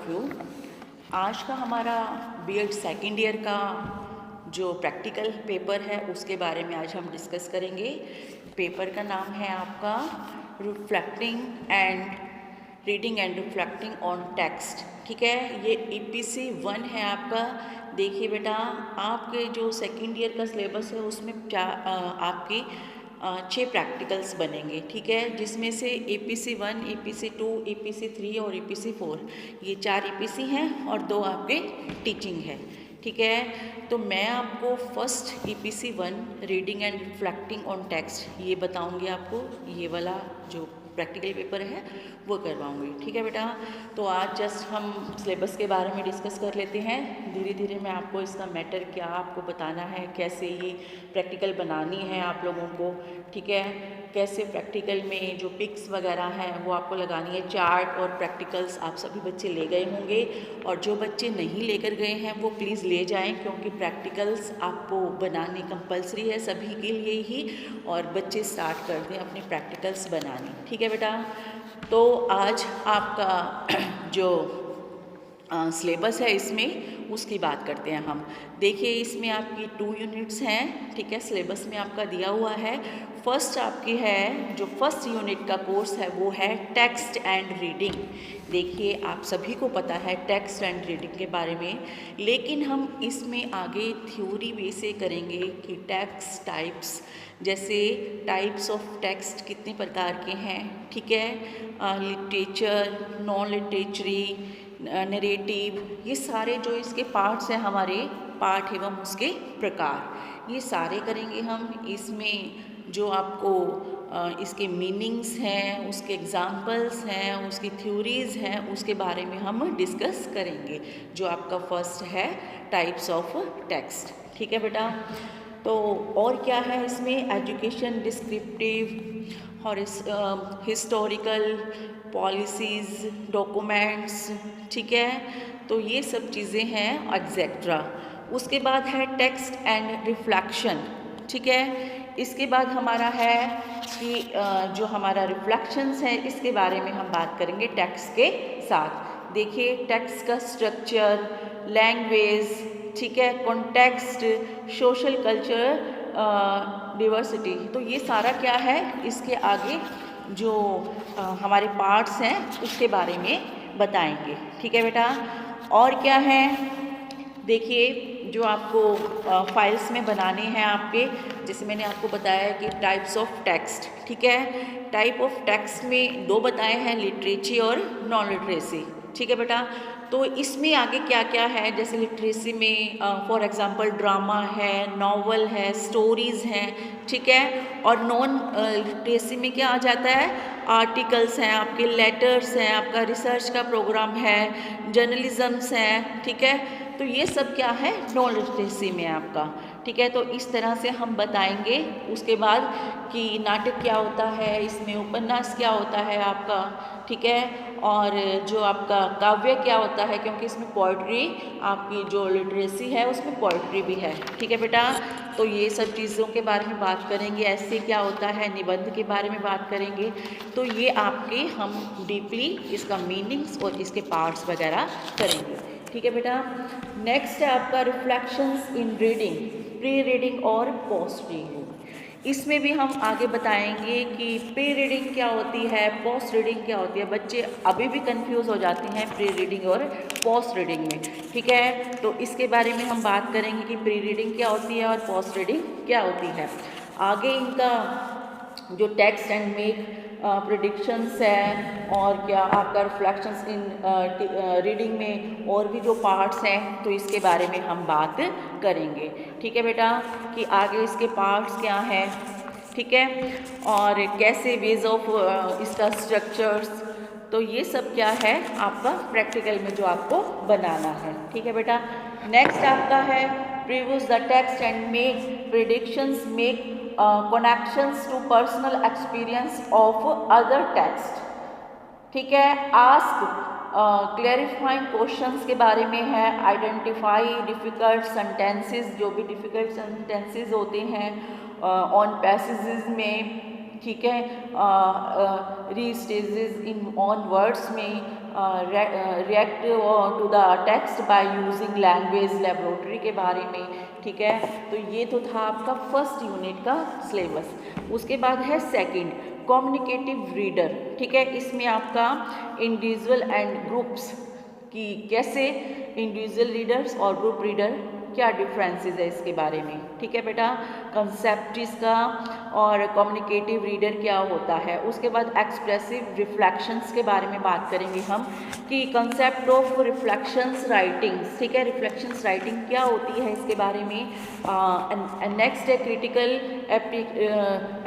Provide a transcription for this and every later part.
Of you. आज का हमारा बीएड सेकेंड ईयर का जो प्रैक्टिकल पेपर है उसके बारे में आज हम डिस्कस करेंगे। पेपर का नाम है आपका reflecting and reading and reflecting on text. ठीक है, ये EPC 1 है आपका। देखिए बेटा, आपके जो सेकेंड ईयर का सिलेबस है उसमें आपकी 6 प्रैक्टिकल्स बनेंगे। ठीक है, जिसमें से EPC 1, EPC 2, EPC 3 और EPC 4, ये 4 EPC हैं और 2 आपके टीचिंग है। ठीक है, तो मैं आपको first EPC 1 reading and reflecting on text ये बताऊंगी आपको। ये वाला जो प्रैक्टिकल पेपर है वो करवाऊंगी। ठीक है बेटा, तो आज जस्ट हम सिलेबस के बारे में डिस्कस कर लेते हैं। धीरे धीरे मैं आपको इसका मैटर क्या आपको बताना है, कैसे ये प्रैक्टिकल बनानी है आप लोगों को। ठीक है, कैसे प्रैक्टिकल में जो पिक्स वगैरह हैं वो आपको लगानी है। चार्ट और प्रैक्टिकल्स आप सभी बच्चे ले गए होंगे, और जो बच्चे नहीं लेकर गए हैं वो प्लीज़ ले जाएं, क्योंकि प्रैक्टिकल्स आपको बनाने कंपलसरी है सभी के लिए ही। और बच्चे स्टार्ट कर दें अपने प्रैक्टिकल्स बनाने। ठीक है बेटा, तो आज आपका जो सिलेबस है इसमें उसकी बात करते हैं हम। देखिए, इसमें आपकी 2 यूनिट्स हैं। ठीक है, सिलेबस में आपका दिया हुआ है। फर्स्ट आपकी है जो फर्स्ट यूनिट का कोर्स है वो है टेक्स्ट एंड रीडिंग। देखिए, आप सभी को पता है टेक्स्ट एंड रीडिंग के बारे में, लेकिन हम इसमें आगे थ्योरी बेस से करेंगे कि टेक्स्ट टाइप्स, जैसे टाइप्स ऑफ टेक्स्ट कितने प्रकार के हैं। ठीक है, लिटरेचर, नॉन लिटरेचरी, नरेटिव, ये सारे जो इसके पार्ट्स हैं, हमारे पार्ट एवं उसके प्रकार, ये सारे करेंगे हम। इसमें जो आपको इसके मीनिंग्स हैं, उसके एग्जाम्पल्स हैं, उसकी थ्योरीज़ हैं, उसके बारे में हम डिस्कस करेंगे, जो आपका फर्स्ट है टाइप्स ऑफ टेक्स्ट। ठीक है बेटा, तो और क्या है इसमें, एजुकेशन, डिस्क्रिप्टिव और हिस्टोरिकल, पॉलिसीज़, डॉक्यूमेंट्स। ठीक है, तो ये सब चीज़ें हैं एग्जेक्ट्रा। उसके बाद है टेक्स्ट एंड रिफ्लेक्शन। ठीक है, इसके बाद हमारा है कि जो हमारा रिफ्लेक्शंस है इसके बारे में हम बात करेंगे टेक्स्ट के साथ। देखिए, टेक्स्ट का स्ट्रक्चर, लैंग्वेज, ठीक है, कॉन्टेक्स्ट, सोशल कल्चर, डिवर्सिटी, तो ये सारा क्या है, इसके आगे जो हमारे पार्ट्स हैं उसके बारे में बताएंगे। ठीक है बेटा, और क्या है, देखिए जो आपको फाइल्स में बनाने हैं आपके, जैसे मैंने आपको बताया कि टाइप्स ऑफ टेक्स्ट। ठीक है, टाइप ऑफ टेक्स्ट में 2 बताए हैं, लिटरेची और नॉन लिटरेसी। ठीक है बेटा, तो इसमें आगे क्या क्या है, जैसे लिटरेसी में फॉर एग्जांपल ड्रामा है, नॉवल है, स्टोरीज़ हैं। ठीक है, और नॉन लिटरेसी में क्या आ जाता है, आर्टिकल्स हैं आपके, लेटर्स हैं, आपका रिसर्च का प्रोग्राम है, जर्नलिज्म्स हैं। ठीक है, तो ये सब क्या है, नॉन लिटरेसी में आपका। ठीक है, तो इस तरह से हम बताएंगे। उसके बाद कि नाटक क्या होता है, इसमें उपन्यास क्या होता है आपका। ठीक है, और जो आपका काव्य क्या होता है, क्योंकि इसमें पोइट्री, आपकी जो लिटरेसी है उसमें पोइट्री भी है। ठीक है बेटा, तो ये सब चीज़ों के बारे में बात करेंगे। ऐसे क्या होता है, निबंध के बारे में बात करेंगे। तो ये आपके हम डीपली इसका मीनिंग्स और इसके पार्ट्स वगैरह करेंगे। ठीक है बेटा, नेक्स्ट है आपका रिफ्लेक्शंस इन रीडिंग, प्री रीडिंग और पोस्ट रीडिंग। इसमें भी हम आगे बताएंगे कि प्री रीडिंग क्या होती है, पोस्ट रीडिंग क्या होती है। बच्चे अभी भी कंफ्यूज हो जाते हैं प्री रीडिंग और पोस्ट रीडिंग में। ठीक है, तो इसके बारे में हम बात करेंगे कि प्री रीडिंग क्या होती है और पोस्ट रीडिंग क्या होती है। आगे इनका जो टेक्स्ट एंड मेक प्रेडिक्शंस है, और क्या आपका रिफ्लेक्शंस इन रीडिंग में और भी जो पार्ट्स हैं, तो इसके बारे में हम बात करेंगे। ठीक है बेटा, कि आगे इसके पार्ट्स क्या हैं। ठीक है, और कैसे वेज ऑफ इसका स्ट्रक्चर्स, तो ये सब क्या है आपका प्रैक्टिकल में जो आपको बनाना है। ठीक है बेटा, नेक्स्ट आपका है previews the text and make predictions, make connections to personal experience of other text। ठीक है, आस्क क्लैरिफाइंग क्वेश्चंस के बारे में है, आइडेंटिफाई डिफ़िकल्ट सेंटेंसेस, जो भी डिफ़िकल्ट सेंटेंसेस होते हैं ऑन पैसेजेस में। ठीक है, रीस्टेजेस इन ऑन वर्ड्स में, react to the text by using language laboratory के बारे में, ठीक है। तो ये तो था आपका फर्स्ट यूनिट का सिलेबस। उसके बाद है सेकंड कम्युनिकेटिव रीडर, ठीक है। इसमें आपका इंडिविजुअल एंड ग्रुप्स की कैसे इंडिविजुअल रीडर्स और ग्रुप रीडर क्या डिफरेंसेस है इसके बारे में, ठीक है बेटा। कंसेप्ट इसका और कम्युनिकेटिव रीडर क्या होता है। उसके बाद एक्सप्रेसिव रिफ्लेक्शंस के बारे में बात करेंगे हम कि कंसेप्ट ऑफ रिफ्लेक्शंस राइटिंग्स, ठीक है। रिफ्लेक्शंस राइटिंग क्या होती है इसके बारे में। नेक्स्ट है critical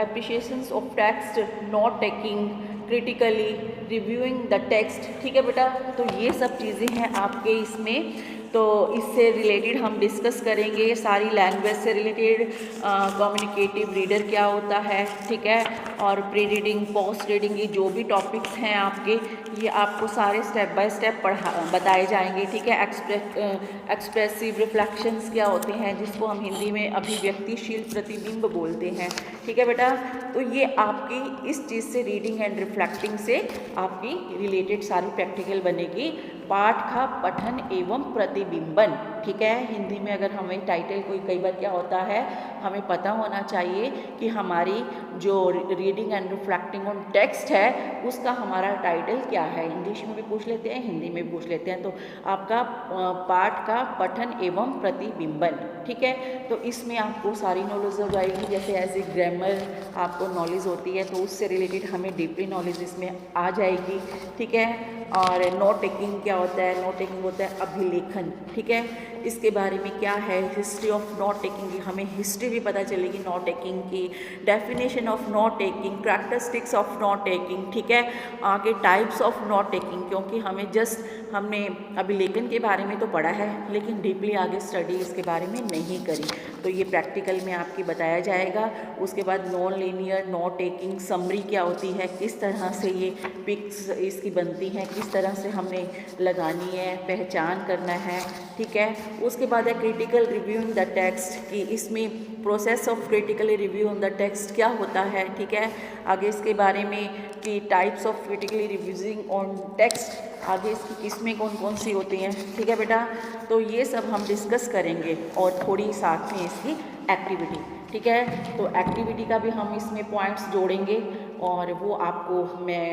appreciations of text, note taking critically, reviewing the text, ठीक है बेटा। तो ये सब चीज़ें हैं आपके इसमें, तो इससे रिलेटेड हम डिस्कस करेंगे सारी लैंग्वेज से रिलेटेड। कम्युनिकेटिव रीडर क्या होता है, ठीक है, और प्री रीडिंग पोस्ट रीडिंग ये जो भी टॉपिक्स हैं आपके, ये आपको सारे स्टेप बाय स्टेप बताए जाएंगे, ठीक है। एक्सप्रेसिव रिफ्लेक्शंस क्या होते हैं जिसको हम हिंदी में अभिव्यक्तिशील प्रतिबिंब बोलते हैं, ठीक है बेटा। तो ये आपकी इस चीज़ से रीडिंग एंड रिफ्लेक्टिंग से आपकी रिलेटेड सारी प्रैक्टिकल बनेगी। पाठ का पठन एवं प्रतिबिंबन, ठीक है। हिंदी में अगर हमें टाइटल कोई कई बार क्या होता है, हमें पता होना चाहिए कि हमारी जो reading and reflecting on text है उसका हमारा टाइटल क्या है। इंग्लिश में भी पूछ लेते हैं, हिंदी में भी पूछ लेते हैं। तो आपका पाठ का पठन एवं प्रतिबिंबन, ठीक है। तो इसमें आपको सारी नॉलेज हो जाएगी, जैसे एज ए ग्रामर आपको नॉलेज होती है तो उससे रिलेटेड हमें डीपली नॉलेज इसमें आ जाएगी, ठीक है। और नोट टेकिंग क्या होता है, नोट टेकिंग होता है अभिलेखन, ठीक है। इसके बारे में क्या है, हिस्ट्री ऑफ नोट टेकिंग की हमें हिस्ट्री भी पता चलेगी नोट टेकिंग की, definition of note taking, characteristics of note taking, ठीक है। आगे टाइप्स ऑफ नोट टेकिंग, क्योंकि हमने हमने अभिलेखन के बारे में तो पढ़ा है लेकिन डीपली आगे स्टडी इसके बारे में नहीं करी, तो ये प्रैक्टिकल में आपकी बताया जाएगा। उसके बाद non linear note taking summary क्या होती है, किस तरह से ये पिक्स इसकी बनती हैं, किस तरह से हमने लगानी है, पहचान करना है, ठीक है। उसके बाद है क्रिटिकल रिव्यूइंग द टेक्स्ट, कि इसमें process of critically reviewing the text क्या होता है, ठीक है। आगे इसके बारे में कि types of critically reviewing on text, आगे इसकी किस्में कौन कौन सी होती हैं, ठीक है बेटा। तो ये सब हम डिस्कस करेंगे और थोड़ी साथ में इसकी एक्टिविटी, ठीक है। तो एक्टिविटी का भी हम इसमें पॉइंट्स जोड़ेंगे और वो आपको मैं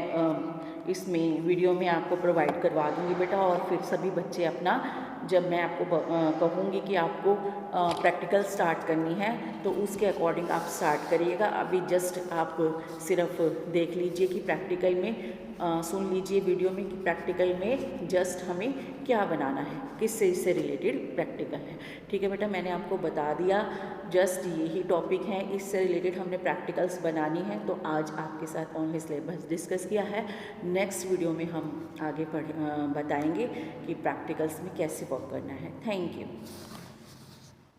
इसमें वीडियो में आपको प्रोवाइड करवा दूँगी बेटा। और फिर सभी बच्चे अपना, जब मैं आपको कहूँगी कि आपको प्रैक्टिकल स्टार्ट करनी है तो उसके अकॉर्डिंग आप स्टार्ट करिएगा। अभी जस्ट आप सिर्फ देख लीजिए कि प्रैक्टिकल में सुन लीजिए वीडियो में कि प्रैक्टिकल में जस्ट हमें क्या बनाना है, किससे इससे रिलेटेड प्रैक्टिकल है, ठीक है बेटा। मैंने आपको बता दिया, जस्ट यही टॉपिक है, इससे रिलेटेड हमने प्रैक्टिकल्स बनानी है। तो आज आपके साथ ओनली सिलेबस डिस्कस किया है। नेक्स्ट वीडियो में हम आगे बताएंगे कि प्रैक्टिकल्स में कैसे वर्क करना है। Thank you.